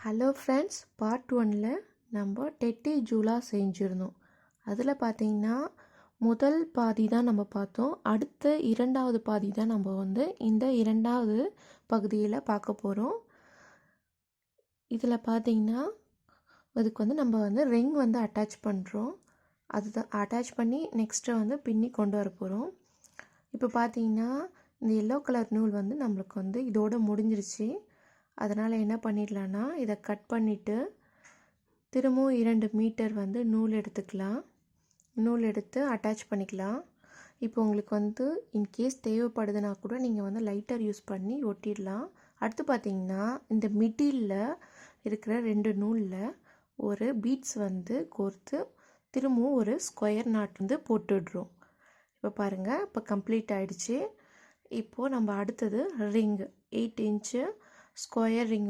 Hello friends, part 1ல் நம்ம Teddy ஜூலா செஞ்சுருந்தோம். அதில் பார்த்திங்கன்னா முதல் பாதி தான் நம்ம பார்த்தோம். அடுத்த இரண்டாவது பாதி தான் நம்ம இந்த இரண்டாவது பகுதியில் பார்க்க போகிறோம். இதில் பார்த்திங்கன்னா அதுக்கு நம்ம ரிங் அட்டாச் பண்ணுறோம். அதுதான் அட்டாச் பண்ணி நெக்ஸ்ட்டு பின்னி கொண்டு வர போகிறோம். இப்போ பார்த்திங்கன்னா இந்த எல்லோ கலர் நூல் நம்மளுக்கு இதோட முடிஞ்சிருச்சு. அதனால் என்ன பண்ணிடலான்னா இதை கட் பண்ணிவிட்டு திரும்பவும் 2 மீட்டர் நூல் எடுத்துக்கலாம். நூல் எடுத்து அட்டாச் பண்ணிக்கலாம். இப்போ உங்களுக்கு இன்கேஸ் தேவைப்படுதுன்னா கூட நீங்கள் லைட்டர் யூஸ் பண்ணி ஒட்டிடலாம். அடுத்து பார்த்திங்கன்னா இந்த மிடிலில் இருக்கிற 2 நூலில் ஒரு பீட்ஸ் கோர்த்து திரும்பவும் ஒரு ஸ்கொயர் நாட் போட்டுடுறோம். இப்போ பாருங்கள், இப்போ கம்ப்ளீட் ஆகிடுச்சு. இப்போது நம்ம அடுத்தது ring 8 inch square ring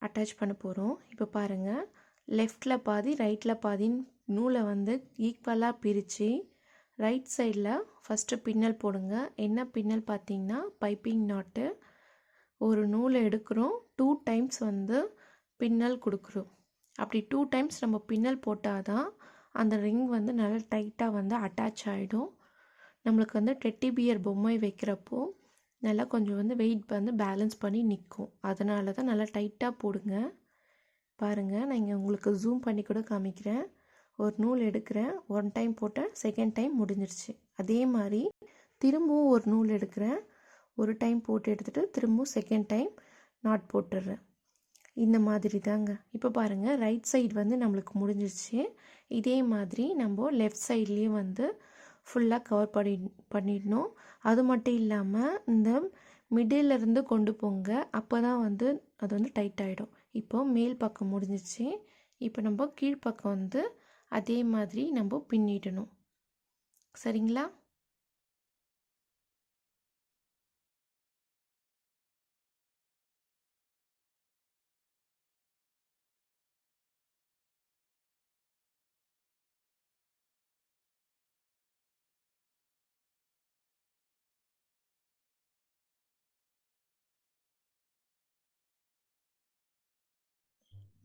attach பண்ண போகிறோம். இப்போ பாருங்கள், லெஃப்டில் பாதி ரைட்டில் பாதின்னு நூலை ஈக்குவலாக பிரித்து ரைட் சைடில் ஃபஸ்ட்டு பின்னல் போடுங்க. என்ன பின்னல் பார்த்திங்கன்னா பைப்பிங் நாட்டு. ஒரு நூலை எடுக்கிறோம், 2 டைம்ஸ் பின்னல் கொடுக்குறோம். அப்படி 2 டைம்ஸ் நம்ம பின்னல் போட்டால் தான் அந்த ரிங் நல்லா டைட்டாக அட்டாச் ஆகிடும். நம்மளுக்கு டெட்டி பியர் பொம்மை வைக்கிறப்போ நல்லா கொஞ்சம் வெயிட் பேலன்ஸ் பண்ணி நிற்கும். அதனால தான் நல்லா டைட்டாக போடுங்க. பாருங்கள், நான் இங்கே உங்களுக்கு ஜூம் பண்ணி கூட காமிக்கிறேன். ஒரு நூல் எடுக்கிறேன், 1 டைம் போட்டேன், செகண்ட் டைம் முடிஞ்சிருச்சு. அதே மாதிரி திரும்பவும் ஒரு நூல் எடுக்கிறேன், ஒரு டைம் போட்டு எடுத்துகிட்டு திரும்பவும் செகண்ட் டைம் நாட் போட்டுடுறேன். இந்த மாதிரி தாங்க. இப்போ பாருங்கள், ரைட் சைடு நம்மளுக்கு முடிஞ்சிருச்சு. இதே மாதிரி நம்ம லெஃப்ட் சைட்லேயும் ஃபுல்லாக கவர் பண்ணிடணும். அது மட்டும் இல்லாமல் இந்த மிடிலிருந்து கொண்டு போங்க, அப்போ தான் அது டைட் ஆகிடும். இப்போது மேல் பக்கம் முடிஞ்சிச்சு. இப்போ நம்ம கீழ்ப்பக்கம் அதே மாதிரி நம்ம பின்னிடணும். சரிங்களா?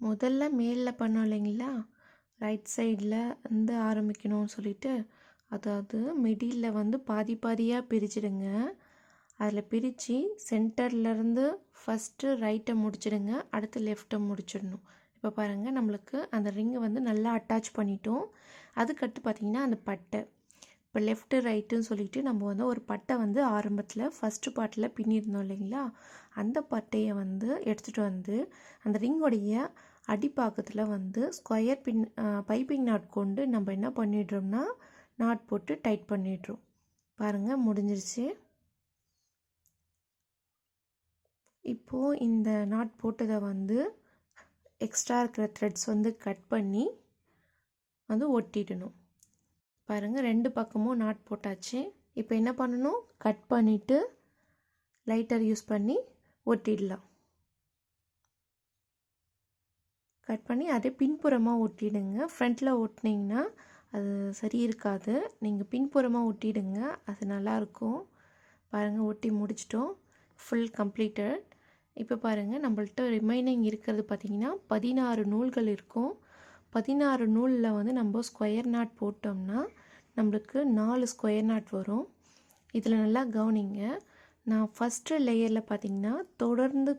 முதல்ல மேலில் பண்ணோம் இல்லைங்களா, ரைட் சைடில் ஆரம்பிக்கணும்னு சொல்லிட்டு, அதாவது மிடிலில் பாதி பாதியாக பிரிச்சுடுங்க. அதில் பிரித்து சென்டர்லேருந்து ஃபஸ்ட்டு ரைட்டை முடிச்சிடுங்க, அடுத்து லெஃப்ட்டை முடிச்சிடணும். இப்போ பாருங்கள், நம்மளுக்கு அந்த ரிங்கை நல்லா அட்டாச் பண்ணிட்டோம். அதுக்கடுத்து பார்த்திங்கன்னா அந்த பட்டை, இப்போ லெஃப்ட்டு ரைட்டுன்னு சொல்லிட்டு நம்ம ஒரு பட்டை ஆரம்பத்தில் ஃபஸ்ட்டு பார்ட்டில் பின்னிருந்தோம் இல்லைங்களா, அந்த பட்டையை எடுத்துகிட்டு அந்த ரிங்கோடைய அடிப்பாக்கத்தில் ஸ்கொயர் பைப்பிங் நாட் கொண்டு நம்ம என்ன பண்ணிடுறோம்னா நாட் போட்டு டைட் பண்ணிடுறோம். பாருங்கள், முடிஞ்சிருச்சு. இப்போது இந்த நாட் போட்டதை எக்ஸ்ட்ரா இருக்கிற த்ரெட்ஸ் கட் பண்ணி ஒட்டிடணும். பாருங்கள், 2 பக்கமும் நாட் போட்டாச்சு. இப்போ என்ன பண்ணணும், கட் பண்ணிவிட்டு லைட்டர் யூஸ் பண்ணி ஒட்டிடலாம். கட் பண்ணி அதே பின்புறமாக ஒட்டிடுங்க. ஃப்ரண்ட்டில் ஒட்டினீங்கன்னா அது சரி இருக்காது. நீங்கள் பின்புறமாக ஒட்டிடுங்க, அது நல்லாயிருக்கும். பாருங்கள், ஒட்டி முடிச்சிட்டோம், ஃபுல் கம்ப்ளீட்டட். இப்போ பாருங்கள், நம்மள்ட்ட ரிமைனிங் இருக்கிறது பார்த்திங்கன்னா 16 நூல்கள் இருக்கும். 16 நூலில் நம்ம ஸ்கொயர் நாட் போட்டோம்னா நம்மளுக்கு 4 ஸ்கொயர் நாட் வரும். இதில் நல்லா கவனிங்க, நான் ஃபஸ்ட்டு லேயரில் பார்த்திங்கன்னா தொடர்ந்து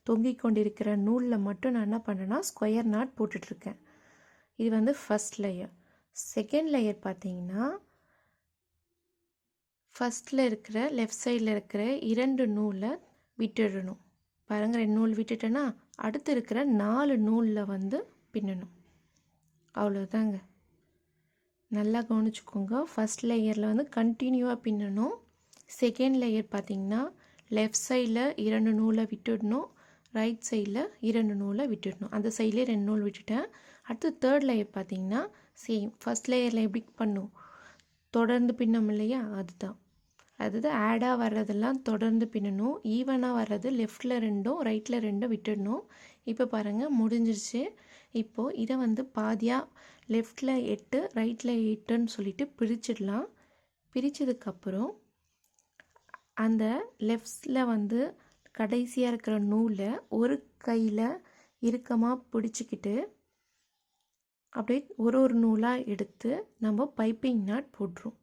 தொங்கிக் கொண்டிருக்கிற நூலில் மட்டும் நான் என்ன பண்ணுறேன்னா ஸ்கொயர் நாட் போட்டுட்ருக்கேன். இது ஃபஸ்ட் லேயர். செகண்ட் லேயர் பார்த்திங்கன்னா ஃபஸ்ட்டில் இருக்கிற லெஃப்ட் சைடில் இருக்கிற 2 நூலை விட்டுடணும். பாருங்கள், 2 நூல் விட்டுட்டேன்னா அடுத்து இருக்கிற 4 நூலில் பின்னணும். அவ்வளோதாங்க. நல்லா கவனிச்சுக்கோங்க, ஃபஸ்ட் லேயரில் கண்டினியூவாக பின்னணும். செகண்ட் லேயர் பார்த்திங்கன்னா லெஃப்ட் சைடில் 2 நூலை விட்டுடணும், ரைட் சைடில் 2 நூலை விட்டுடணும். அந்த சைட்லேயே 2 நூல் விட்டுட்டேன். அடுத்து தேர்ட் லேயர் பார்த்திங்கன்னா சேம் ஃபஸ்ட் லேயரில் எப்படி பண்ணும், தொடர்ந்து பின்னோம் இல்லையா, அதுதான் ஆடாக வர்றதெல்லாம் தொடர்ந்து பின்னணும். ஈவனாக வர்றது லெஃப்டில் 2 ரைட்டில் 2 விட்டுடணும். இப்போ பாருங்கள், முடிஞ்சிருச்சு. இப்போது இதை பாதியாக லெஃப்டில் 8 ரைட்டில் 8ன்னு சொல்லிட்டு பிரிச்சிடலாம். பிரித்ததுக்கப்புறம் அந்த லெஃப்டில் கடைசியாக இருக்கிற நூலை ஒரு கையில் இறுக்கமாக பிடிச்சிக்கிட்டு அப்படியே ஒரு நூலாக எடுத்து நம்ம பைப்பிங் நாட் போட்டுரும்.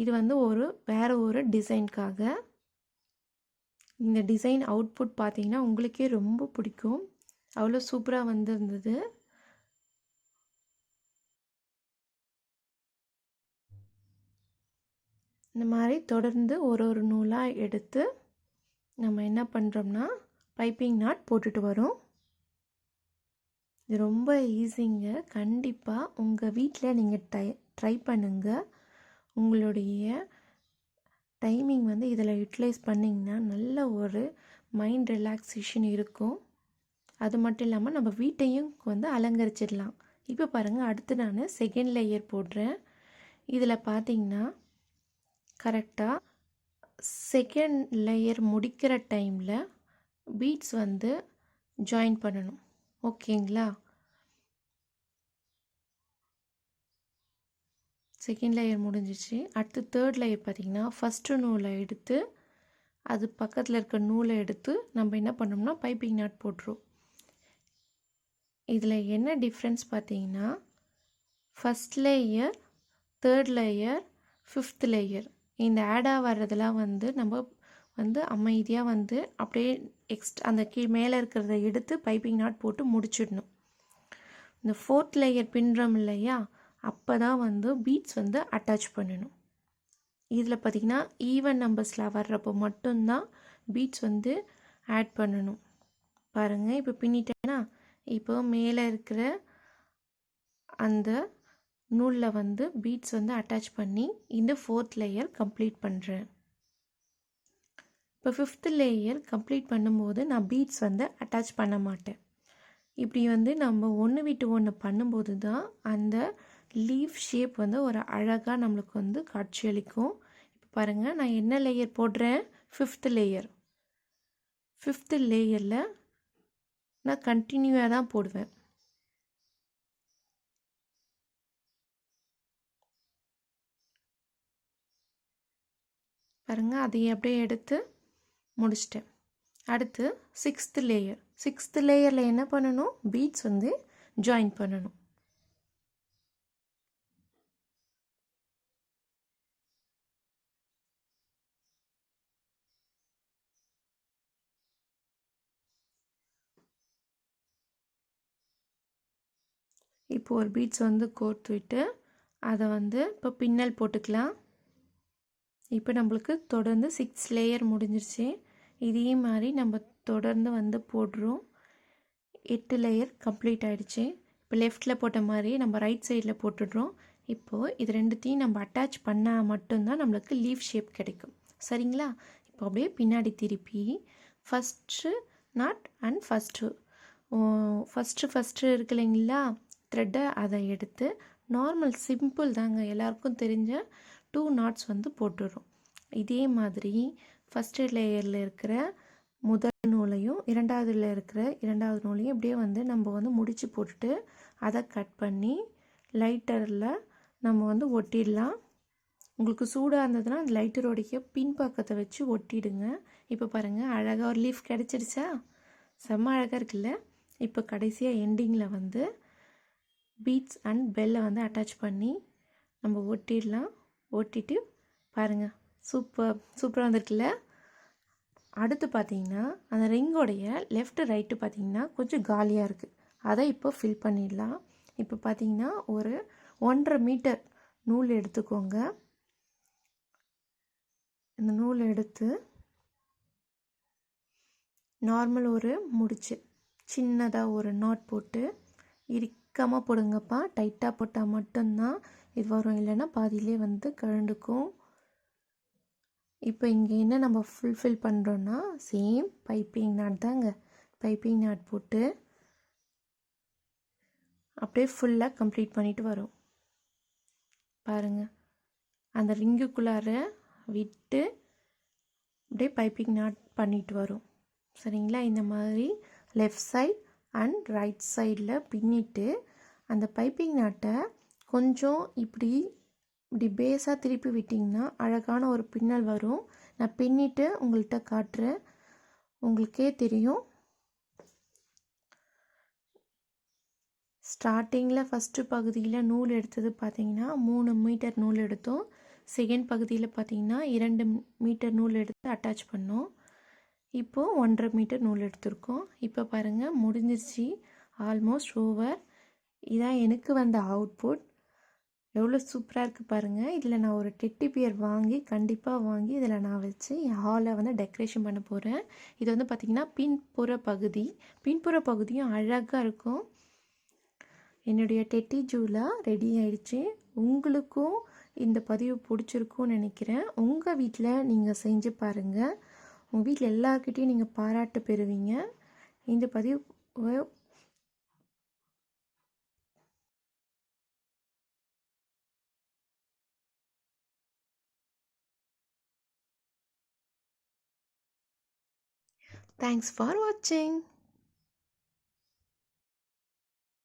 இது வந்து வேறு ஒரு டிசைனுக்காக. இந்த டிசைன் அவுட்புட் பார்த்தீங்கன்னா உங்களுக்கே ரொம்ப பிடிக்கும். அவ்வளோ சூப்பராக வந்திருந்தது. இந்த மாதிரி தொடர்ந்து ஒரு நூலாக எடுத்து நம்ம என்ன பண்ணுறோம்னா பைப்பிங் நாட் போட்டுட்டு வரோம். இது ரொம்ப ஈஸிங்க. கண்டிப்பாக உங்கள் வீட்டில் நீங்கள் ட்ரை பண்ணுங்கள். உங்களுடைய டைமிங் வந்து இதில் யூட்டிலைஸ் பண்ணிங்கன்னா நல்ல ஒரு மைண்ட் ரிலாக்ஸேஷன் இருக்கும். அது மட்டும் இல்லாமல் நம்ம வீட்டையும் வந்து அலங்கரிச்சிடலாம். இப்போ பாருங்கள், அடுத்து நான் செகண்ட் லேயர் போடுறேன். இதில் பார்த்தீங்கன்னா கரெக்டாக செகண்ட் லேயர் முடிக்கிற டைமில் பீட்ஸ் வந்து ஜாயின் பண்ணணும். ஓகேங்களா? செகண்ட் லேயர் முடிஞ்சிச்சு. அடுத்து தேர்ட் லேயர் பார்த்திங்கன்னா ஃபஸ்ட்டு நூலை எடுத்து அது பக்கத்தில் இருக்க நூலை எடுத்து நம்ம என்ன பண்ணோம்னா பைப்பிங் நாட் போட்டுரும். இதில் என்ன டிஃப்ரென்ஸ் பார்த்தீங்கன்னா first layer, third layer, fifth layer இந்த ஆடாக வர்றதெல்லாம் வந்து நம்ம வந்து அமைதியாக வந்து அப்படியே அந்த மேலே இருக்கிறத எடுத்து பைப்பிங் நாட் போட்டு முடிச்சிடணும். இந்த ஃபோர்த் லேயர் பின்னுறோம் இல்லையா, அப்போ தான் வந்து பீட்ஸ் வந்து அட்டாச் பண்ணணும். இதில் பார்த்திங்கன்னா ஈவன் நம்பர்ஸில் வர்றப்போ மட்டும்தான் பீட்ஸ் வந்து ஆட் பண்ணணும். பாருங்கள், இப்போ பின்னிட்டேன்னா இப்போ மேலே இருக்கிற அந்த நூலில் வந்து பீட்ஸ் வந்து அட்டாச் பண்ணி இந்த ஃபோர்த் லேயர் கம்ப்ளீட் பண்ணுறேன். இப்போ ஃபிஃப்த் லேயர் கம்ப்ளீட் பண்ணும்போது நான் பீட்ஸ் வந்து அட்டாச் பண்ண மாட்டேன். இப்படி வந்து நம்ம ஒன்று விட்டு ஒன்று பண்ணும்போது தான் அந்த லீஃப் ஷேப் வந்து ஒரு அழகாக நம்மளுக்கு வந்து காட்சியளிக்கும். இப்போ பாருங்கள், நான் என்ன லேயர் போடுறேன்? Fifth layer. ஃபிஃப்த் லேயரில் நான் கண்டினியூவாக தான் போடுவேன். பாருங்கள், அதையே அப்படியே எடுத்து முடிச்சிட்டேன். அடுத்து சிக்ஸ்த் லேயர். சிக்ஸ்த் லேயரில் என்ன பண்ணணும்? பீட்ஸ் வந்து ஜாயின் பண்ணணும். இப்போ ஒரு பீட்ஸ் வந்து கோர்த்து விட்டு அதை வந்து இப்போ பின்னல் போட்டுக்கலாம். இப்போ நம்மளுக்கு தொடர்ந்து 6 லேயர் முடிஞ்சிருச்சு. இதே மாதிரி நம்ம தொடர்ந்து வந்து போடுறோம். 8 லேயர் கம்ப்ளீட் ஆகிடுச்சு. இப்போ லெஃப்டில் போட்ட மாதிரி நம்ம ரைட் சைடில் போட்டுடுறோம். இப்போது இது ரெண்டுத்தையும் நம்ம அட்டாச் பண்ணால் மட்டும்தான் நம்மளுக்கு லீஃப் ஷேப் கிடைக்கும். சரிங்களா? இப்போ அப்படியே பின்னாடி திருப்பி ஃபஸ்ட்டு நாட் அண்ட் ஃபஸ்ட்டு இருக்கு இல்லைங்களா த்ரெட்டை, அதை எடுத்து நார்மல் சிம்பிள் தாங்க எல்லாருக்கும் தெரிஞ்ச 2 நாட்ஸ் வந்து போட்டுடுறோம். இதே மாதிரி ஃபஸ்ட்டு லேயரில் இருக்கிற முதல் நூலையும் இரண்டாவதுல இருக்கிற இரண்டாவது நூலையும் இப்படியே வந்து நம்ம வந்து முடிச்சு போட்டுட்டு அதை கட் பண்ணி லைட்டரில் நம்ம வந்து ஒட்டிடலாம். உங்களுக்கு சூடாக இருந்ததுன்னா அந்த லைட்டரோடைய பின்பக்கத்தை வச்சு ஒட்டிடுங்க. இப்போ பாருங்கள், அழகாக ஒரு லீஃப் கிடச்சிருச்சா? செம்ம அழகாக இருக்குல்ல? இப்போ கடைசியாக எண்டிங்கில் வந்து பீட்ஸ் அண்ட் பெல்லை வந்து அட்டாச் பண்ணி நம்ம ஒட்டிடலாம். ஒட்டிட்டு பாருங்கள், சூப்பராக வந்துருக்குல்ல? அடுத்து பார்த்திங்கன்னா அந்த ரிங்கோடைய லெஃப்ட் ரைட்டு பார்த்திங்கன்னா கொஞ்சம் காலியாக இருக்குது. அதை இப்போ ஃபில் பண்ணிடலாம். இப்போ பார்த்திங்கன்னா ஒரு 1.5 மீட்டர் நூல் எடுத்துக்கோங்க. இந்த நூல் எடுத்து நார்மல் ஒரு முடிச்சு சின்னதாக ஒரு நாட் போட்டு இறுக்கமாக போடுங்கப்பா. டைட்டாக போட்டால் மட்டும்தான் இது வரும், இல்லைன்னா பாதியிலே வந்து கழண்டுக்கும். இப்போ இங்கே என்ன நம்ம ஃபுல்ஃபில் பண்ணுறோன்னா சேம் பைப்பிங் நாட் தாங்க. பைப்பிங் நாட் போட்டு அப்படியே ஃபுல்லாக கம்ப்ளீட் பண்ணிட்டு வரும். பாருங்கள், அந்த ரிங்குக்குள்ளார விட்டு அப்படியே பைப்பிங் நாட் பண்ணிட்டு வரும். சரிங்களா? இந்த மாதிரி லெஃப்ட் சைட் அண்ட் ரைட் சைடில் பின்னிட்டு அந்த பைப்பிங் நாட்டை கொஞ்சம் இப்படி பேஸாக திருப்பி விட்டிங்கன்னா அழகான ஒரு பின்னல் வரும். நான் பின்னிட்டு உங்கள்கிட்ட காட்டுறேன். உங்களுக்கே தெரியும். ஸ்டார்டிங்கில் ஃபஸ்ட்டு பகுதியில் நூல் எடுத்தது பார்த்திங்கன்னா 3 மீட்டர் நூல் எடுத்தோம். செகண்ட் பகுதியில் பார்த்திங்கன்னா 2 மீட்டர் நூல் எடுத்து அட்டாச் பண்ணோம். இப்போது 1.5 மீட்டர் நூல் எடுத்திருக்கோம். இப்போ பாருங்கள் முடிஞ்சிருச்சு, ஆல்மோஸ்ட் ஓவர். இதான் எனக்கு வந்த அவுட்புட். எவ்வளோ சூப்பராக இருக்குது பாருங்கள். இதில் நான் ஒரு டெட்டி பியர் கண்டிப்பாக வாங்கி இதில் நான் வச்சு என் ஹாலை வந்து டெக்கரேஷன் பண்ண போகிறேன். இது வந்து பார்த்திங்கன்னா பின்புற பகுதியும் அழகாக இருக்கும். என்னுடைய டெட்டி ஜூலா ரெடி ஆயிடுச்சு. உங்களுக்கும் இந்த பதிவு பிடிச்சிருக்கும்னு நினைக்கிறேன். உங்கள் வீட்டில் நீங்கள் செஞ்சு பாருங்கள். உங்கள் வீட்டில் எல்லாருக்கிட்டையும் நீங்கள் பாராட்டு பெறுவீங்க. இந்த பதிவு Thanks for watching.